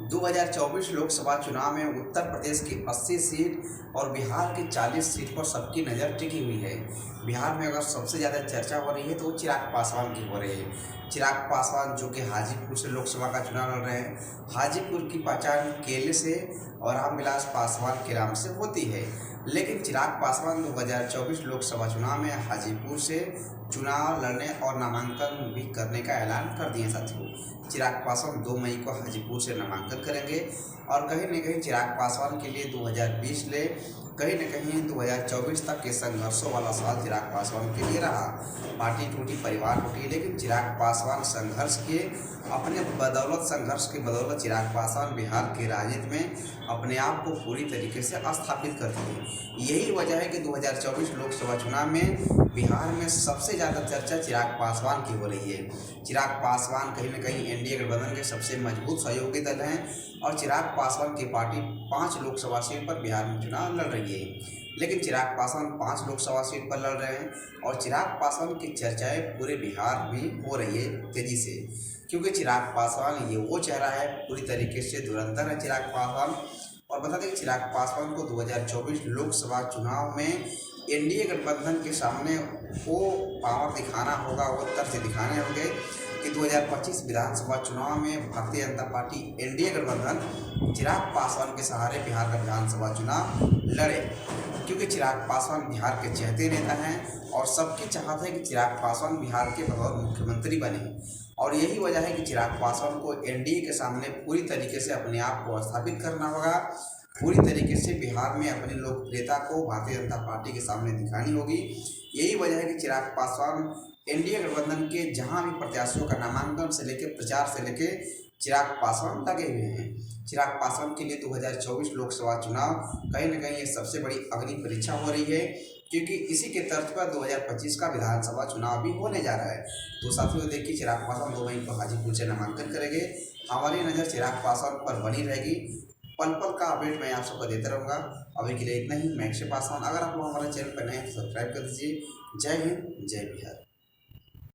2024 लोकसभा चुनाव में उत्तर प्रदेश की 80 सीट और बिहार की 40 सीट पर सबकी नज़र टिकी हुई है। बिहार में अगर सबसे ज़्यादा चर्चा हो रही है तो वो चिराग पासवान की हो रही है। चिराग पासवान जो कि हाजीपुर से लोकसभा का चुनाव लड़ रहे हैं। हाजीपुर की पहचान केले से और रामविलास पासवान के नाम से होती है, लेकिन चिराग पासवान 2024 लोकसभा चुनाव में हाजीपुर से चुनाव लड़ने और नामांकन भी करने का ऐलान कर दिए साथियों। चिराग पासवान 2 मई को हाजीपुर से नामांकन करेंगे और कहीं न कहीं चिराग पासवान के लिए 2020 ले कहीं न कहीं 2024 तक के संघर्षों वाला साल चिराग पासवान के लिए रहा। पार्टी टूटी, परिवार टूटी, लेकिन चिराग पासवान संघर्ष के बदौलत चिराग पासवान बिहार के राजनीति में अपने आप को पूरी तरीके से स्थापित करते हैं। यही वजह है कि 2024 लोकसभा चुनाव में बिहार में सबसे ज़्यादा चर्चा चिराग पासवान की हो रही है। चिराग पासवान कहीं न कहीं एनडीए गठबंधन के सबसे मजबूत सहयोगी दल हैं और चिराग पासवान की पार्टी 5 लोकसभा सीट पर बिहार में चुनाव लड़ रही है। लेकिन चिराग पासवान 5 लोकसभा सीट पर लड़ रहे हैं और चिराग पासवान की चर्चाएं पूरे बिहार में हो रही है तेजी से, क्योंकि चिराग पासवान ये वो चेहरा है, पूरी तरीके से धुरंधर है चिराग पासवान। और बता दें कि चिराग पासवान को 2024 लोकसभा चुनाव में एनडीए गठबंधन के सामने वो पावर दिखाना होगा, वो तर्क दिखाने होंगे कि 2025 विधानसभा चुनाव में भारतीय जनता पार्टी एनडीए गठबंधन चिराग पासवान के सहारे बिहार का विधानसभा चुनाव लड़े, क्योंकि चिराग पासवान बिहार के चहेते नेता हैं और सबकी चाहत है कि चिराग पासवान बिहार के बतौर मुख्यमंत्री बने। और यही वजह है कि चिराग पासवान को एनडीए के सामने पूरी तरीके से अपने आप को स्थापित करना होगा, पूरी तरीके से बिहार में अपनी लोकप्रियता को भारतीय जनता पार्टी के सामने दिखानी होगी। यही वजह है कि चिराग पासवान एनडीए गठबंधन के जहां भी प्रत्याशियों का नामांकन से लेकर प्रचार से लेकर चिराग पासवान लगे हुए हैं। चिराग पासवान के लिए 2024 लोकसभा चुनाव कहीं न कहीं ये सबसे बड़ी अग्नि परीक्षा हो रही है, क्योंकि इसी के तर्ज पर 2025 का विधानसभा चुनाव भी होने जा रहा है। तो साथियों देखिए, चिराग पासवान 2 मई को हाजीपुर से नामांकन करेंगे। हमारी नज़र चिराग पासवान पर बनी रहेगी। पल पल का अपडेट मैं आप सबको देता रहूँगा। अभी के लिए इतना ही। मैं अक्षय पासवान। अगर आप लोग हमारे चैनल पर नए हैं तो सब्सक्राइब कर दीजिए। जय हिंद, जय बिहार।